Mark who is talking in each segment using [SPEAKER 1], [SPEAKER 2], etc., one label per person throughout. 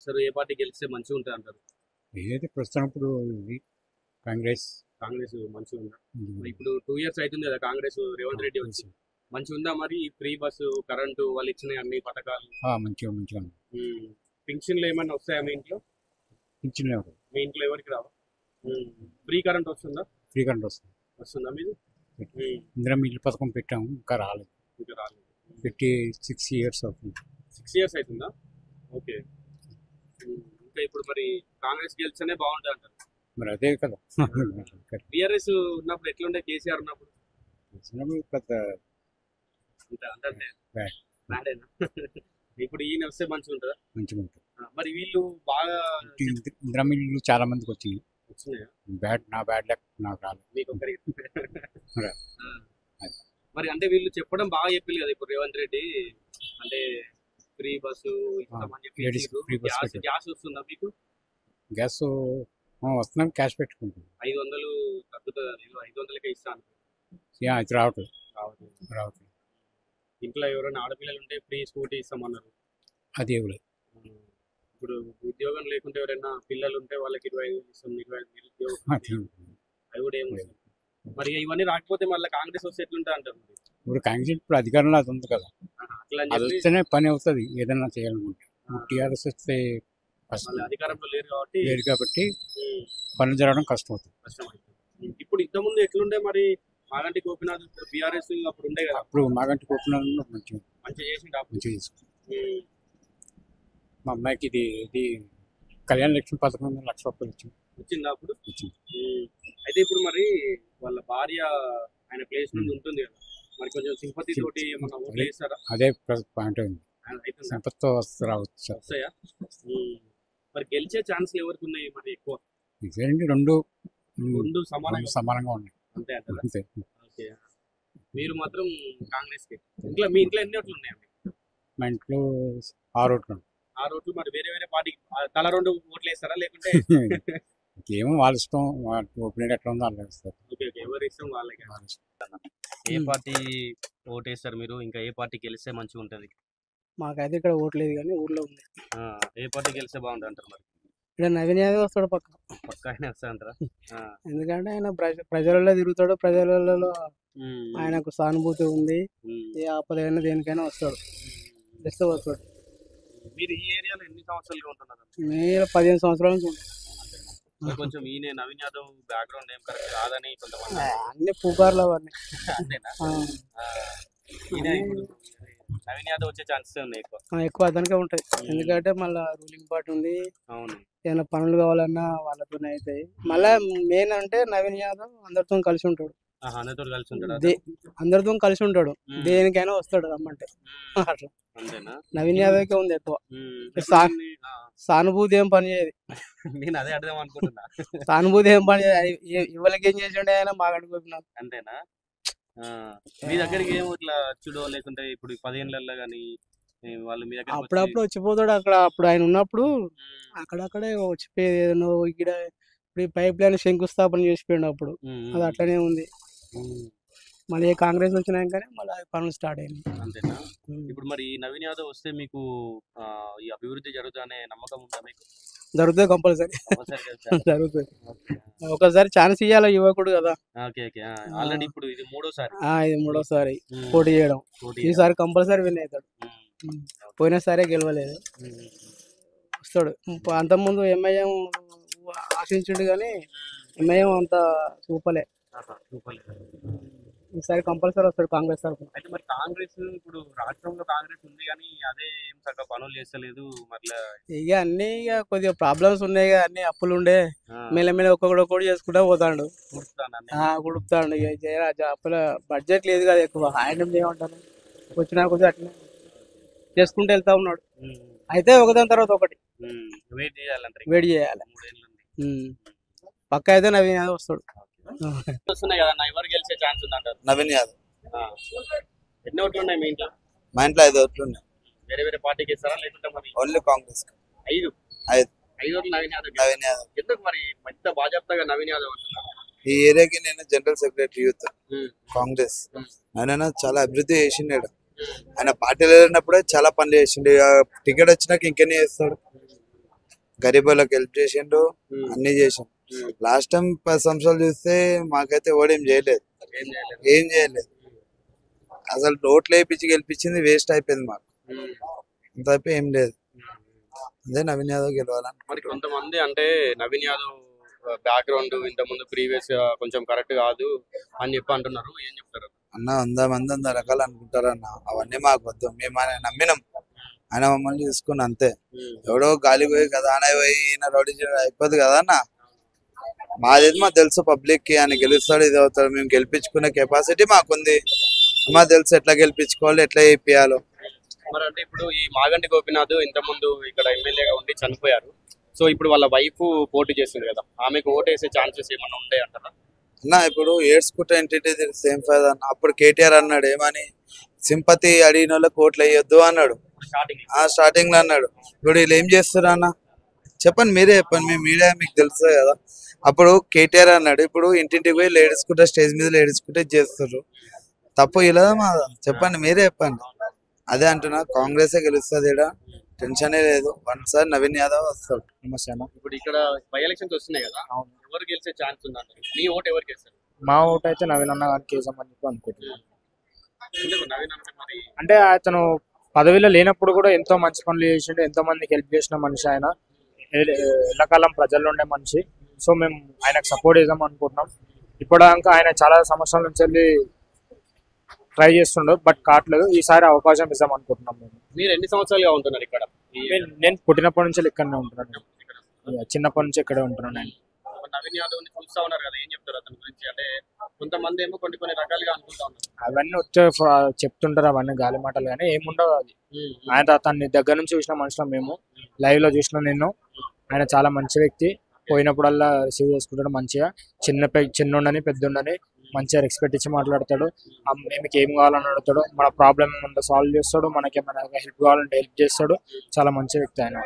[SPEAKER 1] Sir ఏ party గెలిస్తే మంచిగా ఉంటుంది అంటారు?
[SPEAKER 2] ఏదైతే ప్రస్తుతం ఇప్పుడు ఇది కాంగ్రెస్
[SPEAKER 1] కాంగ్రెస్ మంచిగా ఉందా? మరి ఇప్పుడు 2 ఇయర్స్ అవుతుంది కదా కాంగ్రెస్ రేవంత్ రెడ్డి వచ్చి. మంచిగా ఉందా మరి? ఫ్రీ బస్సు, కరెంటు వాళ్ళు ఇచ్చిన అన్ని పథకాలు
[SPEAKER 2] మంచిగా మంచిగా
[SPEAKER 1] పింఛన్లు ఏమన్నా వస్తాయా మీ ఇంట్లో?
[SPEAKER 2] పింఛన్
[SPEAKER 1] మీ ఇంట్లో ఎవరికి రావా? ఫ్రీ కరెంట్ వస్తుందా?
[SPEAKER 2] ఫ్రీ కరెంట్
[SPEAKER 1] వస్తుందా మీది?
[SPEAKER 2] ఇందిరా మిల్లు పథకం పెట్టాము, ఇంకా రాలేదు.
[SPEAKER 1] ఇంకా రాలేదు.
[SPEAKER 2] పెట్టి 6 years అవుతుంది.
[SPEAKER 1] 6 years అవుతుందా? ఓకే. ఇంకా ఇప్పుడు మరి కాంగ్రెస్ గెలిస్తేనే బాగుంటుంది అంటారు.
[SPEAKER 2] మరి అదే కదా.
[SPEAKER 1] టీఆర్ఎస్ ఉన్నప్పుడు ఎట్లుండే? కేసీఆర్ ఉన్నప్పుడు
[SPEAKER 2] పెద్ద
[SPEAKER 1] అంటే బ్యాడేనా? ఇప్పుడు ఈయన వస్తే మంచిగా ఉంటుందా?
[SPEAKER 2] మంచిగా ఉంటుంది.
[SPEAKER 1] మరి వీళ్ళు బాగా
[SPEAKER 2] ఇందిరా మిల్లు చాలా మందికి వచ్చినాయి.
[SPEAKER 1] వచ్చినాయా?
[SPEAKER 2] బ్యాడ్ లక్ నాకు రాలేదు.
[SPEAKER 1] మీకు ఒక్కరికి. మరి అంటే వీళ్ళు చెప్పడం బాగా చెప్పింది కదా ఇప్పుడు రేవంత్ రెడ్డి, అంటే ఫ్రీ బస్సు ఇస్తామని చెప్పి. గ్యాస్ వస్తుందా మీకు?
[SPEAKER 2] గ్యాస్ వస్తున్నాం, క్యాష్ పెట్టుకుంటాం.
[SPEAKER 1] 500 తగ్గుతుంది, 500కే ఇస్తాను.
[SPEAKER 2] ఇది రావట్లేదు.
[SPEAKER 1] ఇంట్లో ఎవరైనా ఆడపిల్లలు ఉంటే ఫ్రీ స్కూటీ ఇస్తామన్నారు.
[SPEAKER 2] అది ఇవ్వలేదు.
[SPEAKER 1] ఇప్పుడు ఉద్యోగం లేకుంటే ఎవరైనా పిల్లలు ఉంటే వాళ్ళకి 25,000 ఇస్తాం, 25,000 ఉద్యోగం. అవి కూడా ఏమి మరి ఇవన్నీ రాకపోతే మళ్ళీ కాంగ్రెస్ వస్తే ఎట్లుంటుంది అంటారు?
[SPEAKER 2] ఇప్పుడు కాంగ్రెస్ ఇప్పుడు అధికారంలో అది ఉంది కదా, అది వస్తేనే పని అవుతుంది ఏదైనా చేయాలనుకుంటే. టీఆర్ఎస్ వస్తే
[SPEAKER 1] అధికారంలో లేరు కాబట్టి
[SPEAKER 2] పనులు జరగడం కష్టం అవుతుంది.
[SPEAKER 1] ఇప్పుడు ఇంతకుముందు ఎట్లుండే మరి? మాగంటి గోపీనాథ్ బీఆర్ఎస్ అప్పుడు ఉండే కదా.
[SPEAKER 2] అప్పుడు మాగంటి గోపీనాథ్ మంచిగా
[SPEAKER 1] చేసుకుంటా.
[SPEAKER 2] మా అమ్మాయికి ఇది కళ్యాణ లక్ష్మి పథకం 1,00,000 రూపాయలు
[SPEAKER 1] వచ్చిందా అప్పుడు? అయితే ఇప్పుడు మరి వాళ్ళ భార్య ఆయన ప్లేస్ నుండి ఉంటుంది కదా, మరి కొంచెం సింపతి తోటి ఏమన్నా ఓట్లు వేస్తారా?
[SPEAKER 2] అదే పాయింట్ ఉంది. సింపతితో రావచ్చు.
[SPEAKER 1] వస్తాయా? మరి గెలిచే ఛాన్స్లు ఎవరికి ఉన్నాయి మరి ఎక్కువ?
[SPEAKER 2] రెండు సమానంగా ఉన్నాయి.
[SPEAKER 1] అంతే అంతే. ఓకే. మీరు మాత్రం కాంగ్రెస్ కి. మీ ఇంట్లో ఎన్ని ఓట్లు ఉన్నాయండి?
[SPEAKER 2] మా ఇంట్లో 6 ఓట్లు.
[SPEAKER 1] 6 ఓట్లు. మరి వేరే వేరే పార్టీకి తల 2 ఓట్లు వేస్తారా లేకుంటే?
[SPEAKER 2] ఏమో వాళ్ళ ఇష్టం, ఒపీనియన్ ఎట్లా ఉందో అలా వేస్తారు.
[SPEAKER 1] ఓకే. ఎవరి ఇష్టం వాళ్ళకి. ఏ పార్టీ ఓటేస్తారు మీరు? ఇంకా ఏ పార్టీ గెలిస్తే మంచిగా ఉంటుంది?
[SPEAKER 3] మాకైతే ఇక్కడ ఓటు లేదు కానీ ఊర్లో ఉంది.
[SPEAKER 1] ఏ పార్టీ గెలిస్తే బాగుంటుంది అంటారు మరి?
[SPEAKER 3] ఇక్కడ నవీన్ యాదవ్ వస్తాడు పక్క
[SPEAKER 1] ఆయన వస్తా అంటారా?
[SPEAKER 3] ఎందుకంటే ఆయన ప్రజలలో తిరుగుతాడు, ప్రజలలో ఆయనకు సానుభూతి ఉంది. ఏ ఆపదైనా దేనికైనా వస్తాడు, వస్తాడు.
[SPEAKER 1] మీరు ఈ ఏరియాలో ఎన్ని సంవత్సరాలుగా ఉంటున్నారు?
[SPEAKER 3] నేను 15 సంవత్సరాల నుంచి ఉంటాను.
[SPEAKER 1] కొంచెం ఈయన నవీన్ యాదవ్ బ్యాక్గ్రౌండ్ ఏం కరెక్ట్ కాదని కొంతమంది
[SPEAKER 3] అన్ని పుకార్లు అవన్నీ.
[SPEAKER 1] నవీన్ యాదవ్ వచ్చే ఛాన్సెస్ ఉన్నాయి
[SPEAKER 3] ఎక్కువ అతనికే ఉంటాయి. ఎందుకంటే మళ్ళీ రూలింగ్ పార్టీ ఉంది.
[SPEAKER 1] అవును.
[SPEAKER 3] ఏదైనా పనులు కావాలన్నా వాళ్ళతోనే అవుతాయి. మళ్ళా మెయిన్ అంటే నవీన్ యాదవ్ అందరితో కలిసి ఉంటాడు. అందరితో కలిసి ఉంటాడు, దేనికైనా వస్తాడు రమ్మంటే. అట్లా నవీన్ యాదవ్కే ఉంది ఎక్కువ సానుభూతి. ఏం పని చేయదు.
[SPEAKER 1] నేను అదే అర్థం అనుకుంటున్నా.
[SPEAKER 3] సానుభూతి ఏం పని చేయదు. ఇవ్వలకి ఏం చేసిండే ఆయన మాగంటి గోపీనాథ్.
[SPEAKER 1] అంతేనా? మీ దగ్గరికి ఏమో ఇట్లా చూడో లేకుంటే ఇప్పుడు 10 ఏళ్ళల్లో కానీ వాళ్ళు మీ దగ్గర
[SPEAKER 3] అప్పుడప్పుడు వచ్చిపోతాడు. అప్పుడు ఆయన ఉన్నప్పుడు అక్కడక్కడే వచ్చిపోయేది. ఏదైనా ఇక్కడ ఇప్పుడు పైప్ లైన్ శంకుస్థాపన చేసిపోయాడు అప్పుడు. అది అట్లనే ఉంది. మళ్ళీ కాంగ్రెస్ వచ్చినాకనే మళ్ళీ పనులు స్టార్ట్ అయింది.
[SPEAKER 1] అంతేనా? ఇప్పుడు మరి నవీన్ యాదవ్ వస్తే మీకు ఈ అభివృద్ధి జరుగుతుందనే నమ్మకం ఉందా మీకు?
[SPEAKER 3] జరుగుతుంది, కంపల్సరీ జరుగుతుంది. ఒకసారి ఛాన్స్ ఇవ్వాలి యువకుడు కదా.
[SPEAKER 1] ఆల్రెడీ ఇప్పుడు ఇది
[SPEAKER 3] మూడోసారి పోటీ చేయడం. ఈసారి కంపల్సరీ విన్ అవుతాడు. పోయినసారే గెలవలేదు, వస్తాడు. అంతకుముందు ఎంఐఎం ఆశించుడు కానీ ఎంఐఎం అంత చూపలే. ఈసారి కంపల్సరీ వస్తాడు కాంగ్రెస్ తరఫున.
[SPEAKER 1] అయితే మరి కాంగ్రెస్ ఇప్పుడు రాష్ట్రంలో కాంగ్రెస్ ఉంది కానీ అదే ఏం చక్కగా పనులు చేస్తలేదు. మళ్ళీ
[SPEAKER 3] ఇక అన్ని కొద్దిగా ప్రాబ్లమ్స్ ఉన్నాయి కదా, అన్ని అప్పులు ఉండే మెల్లమెల్ల ఒక్కొక్కటి చేసుకుంటా పోతాడు, గుడుపుతాడు. ఇక అప్పుల బడ్జెట్ లేదు కదా ఎక్కువ. ఆయన ఏమంటారు వచ్చినా కొద్దిగా అట్లా చేసుకుంటూ వెళ్తా ఉన్నాడు. అయితే ఒకదాని తర్వాత ఒకటి
[SPEAKER 1] వెయిట్
[SPEAKER 3] చేయాలి. పక్క అయితే నవీన్ యాదవ్ వస్తాడు.
[SPEAKER 1] ఎవరు గెలిచే ఛాన్స్ ఉందంటారు?
[SPEAKER 4] నవీన్ యాదవ్.
[SPEAKER 1] ఎన్ని ఓట్లు ఉన్నాయి మీ ఇంట్లో?
[SPEAKER 4] మా ఇంట్లో 5 ఓట్లు ఉన్నాయి.
[SPEAKER 1] వేరే వేరే పార్టీకి ఇస్తారా లేకుంటే మరి
[SPEAKER 4] ఓన్లీ కాంగ్రెస్?
[SPEAKER 1] 5 ఓట్లు నవీన్ యాదవ్. ఎందుకు మరి మంచి బాజాప్తాగా నవీన్ యాదవ్ అంటున్నారు?
[SPEAKER 4] ఈ ఏరియాకి నేను జనరల్ సెక్రటరీ యూత్ కాంగ్రెస్. ఆయన చాలా అభివృద్ధి చేసిండు. ఆయన పార్టీలో వెళ్ళినప్పుడే చాలా పనులు చేసిండు. టికెట్ వచ్చినాక ఇంకెన్ని చేస్తాడు. గరీబ్ వాళ్ళకి హెల్ప్ చేసిండు, అన్ని చేసిండు. లాస్ట్ టైం 10 సంవత్సరాలు చూస్తే మాకైతే ఓడేం చేయలేదు, ఏం చేయలేదు. అసలు ఓట్లు వేయించి గెలిపించింది వేస్ట్ అయిపోయింది మాకు, అంత అయిపోయి ఏం లేదు. అదే నవీన్ యాదవ్ గెలవాలని.
[SPEAKER 1] మరి కొంతమంది అంటే నవీన్ యాదవ్ బ్యాక్గ్రౌండ్ ఇంత ముందు ప్రీవియస్ కొంచెం కరెక్ట్ కాదు అని చెప్పి అంటున్నారు, ఏం చెప్తారు?
[SPEAKER 4] అన్న 100 మంది 100 రకాలు అనుకుంటారు అన్న, అవన్నీ మాకు వద్దు. మేము ఆయన నమ్మినాం, ఆయన మమ్మల్ని చూసుకుని అంతే. ఎవడో గాలి పోయి కదా ఆయన పోయి ఈయన రౌడీ అయిపోద్ది కదా అన్న. మాది మాకు తెలుసు, పబ్లిక్ కి ఆయన గెలుస్తాడు, ఇది అవుతాడు. మేము గెలిపించుకునే కెపాసిటీ మాకుంది, మాకు తెలుసు ఎట్లా గెలిపించుకోవాలి, ఎట్లా చేయాలో.
[SPEAKER 1] మరి అంటే ఇప్పుడు ఈ మాగంటి గోపీనాథ్ ఇంత ముందు ఇక్కడ ఎమ్మెల్యేగా ఉండి చనిపోయారు. సో ఇప్పుడు వాళ్ళ వైఫ్ పోటీ చేస్తుంది కదా, ఆమెకు ఓటేసే ఛాన్సెస్ ఏమన్నా ఉంటాయి అంటారా?
[SPEAKER 4] అన్న ఇప్పుడు ఏడ్చుకుంటే ఏంటి సేమ్ ఫైదా అన్న. అప్పుడు కేటీఆర్ అన్నాడు ఏమని, సింపతి అడిగిన వాళ్ళకి ఓట్లు వేయొద్దు అన్నాడు, స్టార్టింగ్ లో అన్నాడు. ఇప్పుడు వీళ్ళు ఏం చేస్తారు అన్న చెప్పండి, మీరే చెప్పండి, మీ మీడియా మీకు తెలుసు కదా. అప్పుడు కేటీఆర్ అన్నాడు, ఇప్పుడు ఇంటింటికి పోయి ఏడుచుకుంటే స్టేజ్ మీద ఏడుచుకుంటే చేస్తారు. తప్పు ఇలా మాదా చెప్పండి, మీరే చెప్పండి. అదే అంటున్నా, కాంగ్రెసే గెలుస్తుంది, ఇక్కడ టెన్షనే లేదు. 1 సార్ నవీన్ యాదవ్ వస్తాడు.
[SPEAKER 3] నమస్తే అన్న.
[SPEAKER 1] ఇప్పుడు ఇక్కడ బై ఎలక్షన్స్ వస్తున్నాయి కదా, ఎవరు గెలిచే ఛాన్స్ ఉందంట? మీ ఓటు ఎవరికి వేస్తారు?
[SPEAKER 3] మా ఓటు అయితే నవీన్ అన్న గారికి వేసామని చెప్పి అనుకుంటున్నాను.
[SPEAKER 1] ఎందుకు నవీన్ అంటే మరి?
[SPEAKER 3] అంటే అతను పదవిలో లేనప్పుడు కూడా ఎంతో మంచి పనులు చేసిండు, ఎంతో మందికి హెల్ప్ చేసిన మనిషి ఆయన, ఎల్లకాలం ప్రజల్లో ఉండే మనిషి. సో మేము ఆయనకు సపోర్ట్ చేద్దాం అనుకుంటున్నాం. ఇప్పటిదాకా ఆయన చాలా సంవత్సరాల నుంచి వెళ్ళి ట్రై చేస్తుండో బట్ కావట్లేదు. ఈసారి అవకాశం ఇద్దాం అనుకుంటున్నాం.
[SPEAKER 1] మీరు ఎన్ని సంవత్సరాలుగా ఉంటున్నారు ఇక్కడ?
[SPEAKER 3] నేను పుట్టినప్పటి నుంచి ఇక్కడనే ఉంటున్నాను, చిన్నప్పటి నుంచి ఇక్కడే ఉంటున్నాను. నేను
[SPEAKER 1] నవీన్ యాదవ్ ని చూస్తా ఉన్నారు కదా, ఏం చెప్తారు అతని గురించి? అంటే కొంతమంది ఏమో కొన్ని రకాలుగా అనుకుంటా ఉన్నారు.
[SPEAKER 3] అవన్నీ వచ్చే చెప్తుంటారు, అవన్నీ గాలి మాటలు, కానీ ఏముండవు అది. ఆయన అతన్ని దగ్గర నుంచి చూసిన మనుషులు, మేము లైవ్ లో చూసిన నేను. ఆయన చాలా మంచి వ్యక్తి, పోయినప్పుడల్లా రిసీవ్ చేసుకుంటాడు మంచిగా. చిన్నోడని పెద్దోడని మంచిగా రెస్పెక్ట్ ఇచ్చి మాట్లాడతాడు. మీకు ఏం కావాలని అడుగుతాడు, మన ప్రాబ్లమ్ ఏమన్నా సాల్వ్ చేస్తాడు, మనకి ఏమైనా హెల్ప్ కావాలంటే హెల్ప్ చేస్తాడు. చాలా మంచి వ్యక్తి ఆయన.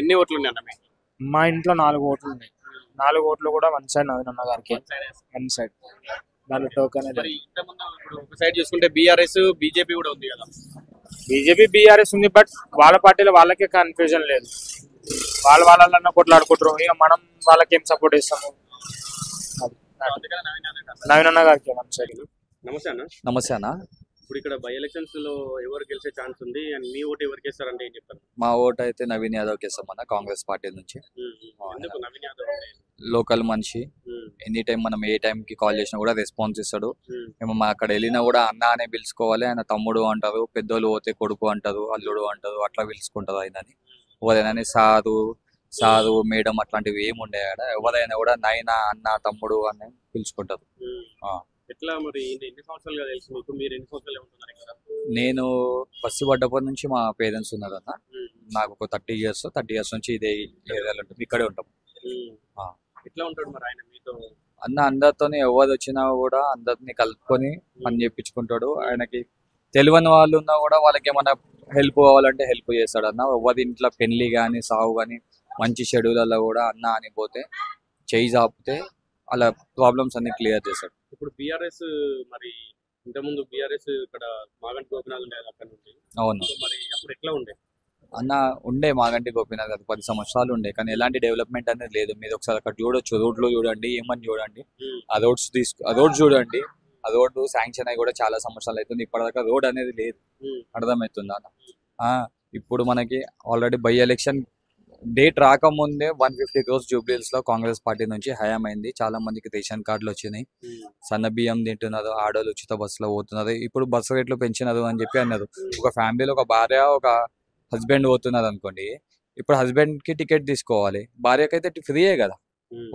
[SPEAKER 1] ఎన్ని ఓట్లు ఉన్నాయి?
[SPEAKER 3] మా ఇంట్లో 4 ఓట్లు ఉన్నాయి. 4 ఓట్లు కూడా 1 సైడ్ నవీన్ అన్న గారికి, 1 సైడ్. దాని టోకెన్
[SPEAKER 1] ఒక సైడ్ చూసుకుంటే బీఆర్ఎస్ బీజేపీ కూడా ఉంది కదా.
[SPEAKER 3] బీజేపీ బీఆర్ఎస్ ఉంది, బట్ వాళ్ళ పార్టీలో వాళ్ళకే కన్ఫ్యూజన్ లేదు. వాళ్ళన్న కొట్లాడుకుంటారు, ఇక మనం వాళ్ళకి ఏం సపోర్ట్ ఇస్తాము. నవీన్ అన్న గారికి 1 సైడ్.
[SPEAKER 1] నమస్తే అన్న.
[SPEAKER 5] నమస్తే అన్న.
[SPEAKER 1] ఇప్పుడు ఇక్కడ బై ఎలక్షన్స్ లో ఎవరు గెలిచే ఛాన్స్ ఉంది అండ్ మీ ఓటు ఎవరికి వేస్తారంటే ఏం చెప్తారు?
[SPEAKER 5] మా ఓటు అయితే నవీన్ యాదవ్ కి వేస్తామన్న, కాంగ్రెస్ పార్టీ నుంచి.
[SPEAKER 1] ఎందుకు నవీన్ యాదవ్?
[SPEAKER 5] లోకల్ మనిషి, ఎనీ టైం మనం ఏ టైం కి కాల్ చేసినా కూడా రెస్పాన్స్ ఇస్తాడు. మేము అక్కడ వెళ్ళినా కూడా అన్న అనే పిలుచుకోవాలి. ఆయన తమ్ముడు అంటారు, పెద్దోళ్ళు పోతే కొడుకు అంటారు, అల్లుడు అంటారు, అట్లా పిలుచుకుంటారు ఆయనని. ఎవరైనా సారు మేడం అట్లాంటివి ఏమి ఉండే ఆడ. ఎవరైనా కూడా నాయన అన్న తమ్ముడు అని పిలుచుకుంటారు.
[SPEAKER 1] ఎట్లా మరి ఎన్ని సంవత్సరాలుగా తెలుసు మీకు? మీరు ఎన్ని సంవత్సరాలు ఉంటున్నారు ఇక్కడ?
[SPEAKER 5] నేను ఫస్ట్ పడ్డప్పటి నుంచి మా పేరెంట్స్ ఉన్నారు అన్న. నాకు ఒక 30 ఇయర్స్ నుంచి ఇదే ఏరియాలో ఉంటుంది, ఇక్కడే ఉంటాం.
[SPEAKER 1] ఎట్లా ఉంటాడు మరి ఆయన మీతో?
[SPEAKER 5] అన్న అందరితోని ఎవరు వచ్చినా కూడా అందరిని కలుపుకొని పని చేయించుకుంటాడు. ఆయనకి తెలియని వాళ్ళు ఉన్నా కూడా వాళ్ళకి ఏమైనా హెల్ప్ కావాలంటే హెల్ప్ చేస్తాడు అన్న. ఎవరి ఇంట్లో పెళ్లి కానీ సాగు కానీ మంచి షెడ్యూల్లో కూడా అన్న అని పోతే చేయి చాపితే అలా ప్రాబ్లమ్స్ అన్ని క్లియర్ చేస్తాడు.
[SPEAKER 1] ఇప్పుడు బీఆర్ఎస్ మరి ఇంతకుముందు బీఆర్ఎస్ ఇక్కడ మాగంటి గోపీనాథ్ ఉండేది అక్కడ నుండి.
[SPEAKER 5] అవును.
[SPEAKER 1] మరి అప్పుడు ఎట్లా ఉండే
[SPEAKER 5] అన్న? ఉండే మాగంటి గోపీనాథ్ గారు 10 సంవత్సరాలు ఉండే, కానీ ఎలాంటి డెవలప్మెంట్ అనేది లేదు. మీరు ఒకసారి అక్కడ చూడొచ్చు, రోడ్లు చూడండి, ఏమని చూడండి, ఆ రోడ్స్ చూడండి. ఆ రోడ్డు శాంక్షన్ అయ్యి కూడా చాలా సంవత్సరాలు అవుతుంది, ఇప్పటిదాకా రోడ్ అనేది లేదు. అర్థమవుతుంది అన్న. ఇప్పుడు మనకి ఆల్రెడీ బై ఎలక్షన్ డేట్ రాకముందే 150 crores జూబ్లీహిల్స్ లో కాంగ్రెస్ పార్టీ నుంచి హయాం అయింది. చాలా మందికి రేషన్ కార్డులు వచ్చినాయి, సన్న బియ్యం తింటున్నారు, ఆడోళ్ళు ఉచిత బస్సులో పోతున్నారు. ఇప్పుడు బస్సు రేట్లు పెంచినారు అని చెప్పి అన్నారు. ఒక ఫ్యామిలీలో ఒక భార్య ఒక హస్బెండ్ పోతున్నారు అనుకోండి, ఇప్పుడు హస్బెండ్ కి టికెట్ తీసుకోవాలి, భార్యకైతే ఫ్రీయే కదా.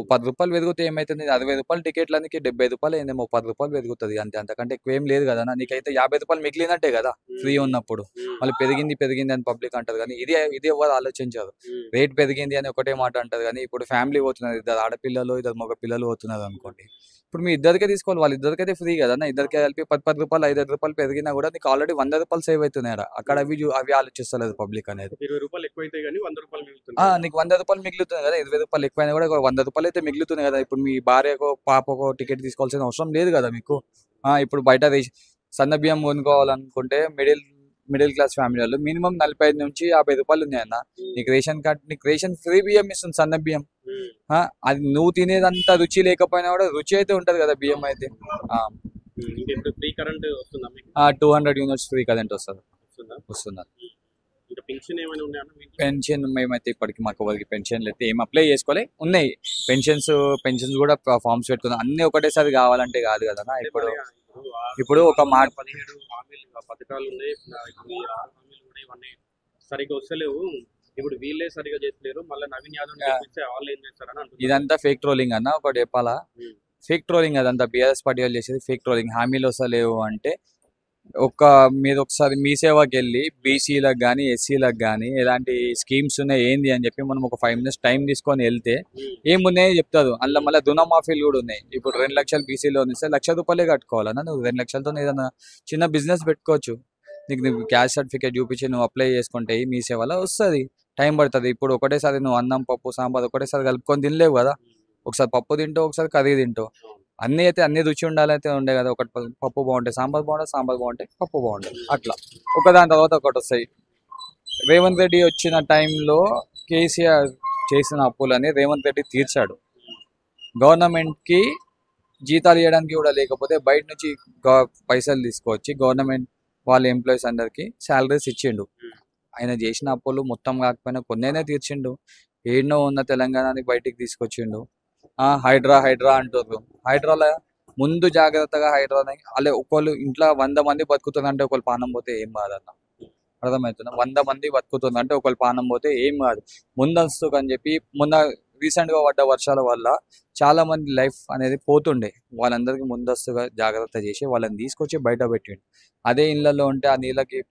[SPEAKER 5] 10 రూపాయలు పెరిగితే ఏమైతుంది? 60 రూపాయలు టికెట్లకి 70 రూపాయలు ఏందేమో, 10 రూపాయలు పెరుగుతుంది అంతే, అంతకంటే ఎక్కువ ఏం లేదు కదా. నీకైతే 50 రూపాయలు మిగిలినట్టే కదా ఫ్రీ ఉన్నప్పుడు. మళ్ళీ పెరిగింది అని పబ్లిక్ అంటారు, కానీ ఇది ఎవరు ఆలోచించారు. రేట్ పెరిగింది అని ఒకటే మాట అంటారు, కానీ ఇప్పుడు ఫ్యామిలీ పోతున్నారు, 2 ఆడపిల్లలు 2 మగ పిల్లలు పోతున్నారు అనుకోండి, ఇప్పుడు మీ ఇద్దరికే తీసుకోవాలి, వాళ్ళిద్దరికైతే ఫ్రీ కదా. ఇద్దరికే కలిపి 10 రూపాయలు 5 రూపాయలు పెరిగినా కూడా నీకు ఆల్రెడీ 100 రూపాయలు సేవ్ అవుతున్నాయి. అక్కడ అవి ఆలోచిస్తలేదు పబ్లిక్ అనేది.
[SPEAKER 1] 20 రూపాయలు ఎక్కువైతే కానీ 100 రూపాయలు మిగులుతుంది.
[SPEAKER 5] నీకు 100 రూపాయలు మిగులుతుంది కదా, 20 రూపాయలు ఎక్కువైనా కూడా 100 రూపాయలు అయితే మిగులుతుంది కదా. ఇప్పుడు మీ భార్యకో పాపకో టికెట్ తీసుకోవాల్సిన అవసరం లేదు కదా మీకు. ఇప్పుడు బయట సన్న బియ్యం కొనుక్కోవాలనుకుంటే మిడిల్ క్లాస్ ఫ్యామిలీ వాళ్ళు మినిమం 45 నుంచి 50 రూపాయలు ఉన్నాయి అన్న. నీకు రేషన్ కార్డ్, నీకు రేషన్ ఫ్రీ బియ్యం ఇస్తుంది, సన్న బియ్యం. అది నువ్వు తినేదంతా రుచి లేకపోయినా కూడా రుచి అయితే ఉంటది కదా బియ్యం అయితే. 200 యూనిట్స్ ఫ్రీ కరెంట్ వస్తుంది. పెన్షన్ మేమైతే ఇప్పటికి మాకు ఎవరికి పెన్షన్లు అయితే ఏం అప్లై చేసుకోలే. ఉన్నాయి పెన్షన్స్ కూడా ఫార్మ్స్ పెట్టుకున్నాం. అన్ని ఒకటేసారి కావాలంటే కాదు కదా. ఇప్పుడు ఒక మాట,
[SPEAKER 1] 17 పథకాలు ఉన్నాయి, సరిగ్గా వస్తలేవు. ఇప్పుడు వీళ్ళే సరిగా చేస్తలేరు, మళ్ళీ నవీన్ యాదవ్ వాళ్ళు ఏం చేస్తారని అంటున్నారు.
[SPEAKER 5] ఇదంతా ఫేక్ ట్రోలింగ్ అన్న. ఒకటి చెప్పాలా, ఫేక్ ట్రోలింగ్ అదంతా. బీఆర్ఎస్ పార్టీ వాళ్ళు చేసేది ఫేక్ ట్రోలింగ్. హామీలు వస్తలేవు అంటే మీరు ఒకసారి మీ సేవకి వెళ్ళి బీసీలకు కానీ ఎస్సీలకు కానీ ఎలాంటి స్కీమ్స్ ఉన్నాయి ఏంది అని చెప్పి మనం ఒక 5 minutes టైం తీసుకొని వెళ్తే ఏమున్నాయో చెప్తారు. అందులో మళ్ళీ రుణమాఫీలు కూడా ఉన్నాయి. ఇప్పుడు 2 లక్షలు బీసీలో ఇస్తే ₹1,00,000 కట్టుకోవాలన్నా. నువ్వు 2 లక్షలతో ఏదైనా చిన్న బిజినెస్ పెట్టుకోవచ్చు. నువ్వు క్యాష్ సర్టిఫికేట్ చూపించి నువ్వు అప్లై చేసుకుంటే మీ సేవలో వస్తుంది. టైం పడుతుంది. ఇప్పుడు ఒకటేసారి నువ్వు అన్నం పప్పు సాంబార్ ఒకటేసారి కలుపుకొని తినలేవు కదా. ఒకసారి పప్పు తింటావు, ఒకసారి కర్రీ తింటావు. అన్నీ అయితే అన్ని రుచి ఉండాలైతే ఉండే కదా. ఒకటి పప్పు బాగుంటాయి, సాంబార్ బాగుంటుంది, సాంబార్ బాగుంటాయి, పప్పు బాగుంటుంది. అట్లా ఒకదాని తర్వాత ఒకటి వస్తాయి. రేవంత్ రెడ్డి వచ్చిన టైంలో కేసీఆర్ చేసిన అప్పులని రేవంత్ రెడ్డి తీర్చాడు. గవర్నమెంట్కి జీతాలు ఇవ్వడానికి కూడా లేకపోతే బయట నుంచి పైసలు తీసుకొచ్చి గవర్నమెంట్ వాళ్ళ ఎంప్లాయీస్ అందరికి శాలరీస్ ఇచ్చిండు. ఆయన చేసిన అప్పులు మొత్తం కాకపోయినా కొన్నైనా తీర్చిండు. ఏడనో ఉన్న తెలంగాణని బయటికి తీసుకొచ్చిండు. హైడ్రా అంటారు. హైడ్రాలో ముందు జాగ్రత్తగా హైడ్రాని అలా ఒకళ్ళు ఇంట్లో 100 మంది బతుకుతుందంటే ఒకళ్ళు పానం పోతే ఏం కాదన్న. అర్థమవుతుందా? 100 మంది బతుకుతుందంటే ఒకళ్ళు పానం పోతే ఏం కాదు. ముందస్తుకు అని చెప్పి మొన్న రీసెంట్గా పడ్డ వర్షాల వల్ల చాలా మంది లైఫ్ అనేది పోతుండే. వాళ్ళందరికీ ముందస్తుగా జాగ్రత్త చేసి వాళ్ళని తీసుకొచ్చి బయట పెట్టిండు. అదే ఇళ్లలో ఉంటే ఆ నీళ్ళకి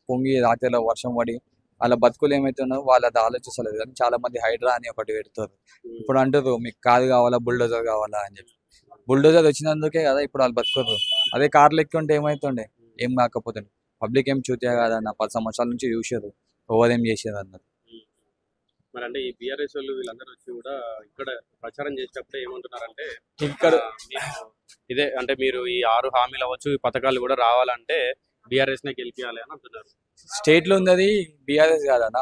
[SPEAKER 5] పొంగి రాత్రిలో వర్షం పడి వాళ్ళ బతుకులు ఏమైతున్నాయో వాళ్ళది ఆలోచిస్తలేదు. కానీ చాలా మంది హైడ్రా అని ఒకటి పెడతారు. ఇప్పుడు అంటారు మీకు కారు కావాలా, బుల్డోజర్ కావాలా అని చెప్పి. బుల్డోజర్ వచ్చినందుకే కదా ఇప్పుడు వాళ్ళు బతుకుతారు. అదే కార్లు ఎక్కి ఉంటే ఏమవుతుండే, ఏం కాకపోతుండే. పబ్లిక్ ఏం చూతే కాదన్న, 10 సంవత్సరాల నుంచి చూసారు ఓవర్ ఏం చేసేది అన్నది.
[SPEAKER 1] మరి అంటే ఈ బీఆర్ఎస్ వాళ్ళు వీళ్ళందరూ వచ్చి కూడా ఇక్కడ ప్రచారం చేసేటప్పుడు ఏమంటున్నారంటే
[SPEAKER 5] ఇక్కడ
[SPEAKER 1] ఇదే అంటే మీరు ఈ 6 హామీలు అవ్వచ్చు, ఈ పథకాలు కూడా రావాలంటే బీఆర్ఎస్ నే గెలిపియాలి అని అంటున్నారు.
[SPEAKER 5] స్టేట్ లో ఉన్నది బీఆర్ఎస్ కాదన్నా,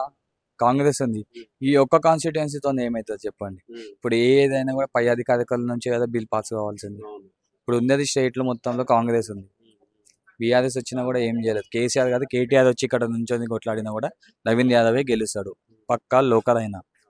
[SPEAKER 5] కాంగ్రెస్ ఉంది. ఈ ఒక్క కాన్స్టిట్యుయెన్సీతో ఏమవుతుంది చెప్పండి. ఇప్పుడు ఏదైనా కూడా పై అధికారికల నుంచే కదా బిల్ పాస్ కావాల్సింది. ఇప్పుడు ఉన్నది స్టేట్ లో మొత్తంలో కాంగ్రెస్ ఉంది. బీఆర్ఎస్ వచ్చినా కూడా ఏం చేయలేదు. కేసీఆర్ కాదు కేటీఆర్ వచ్చి ఇక్కడ నుంచి కొట్లాడినా కూడా నవీన్ యాదవే గెలుస్తాడు పక్కా లోకల్ అయినా.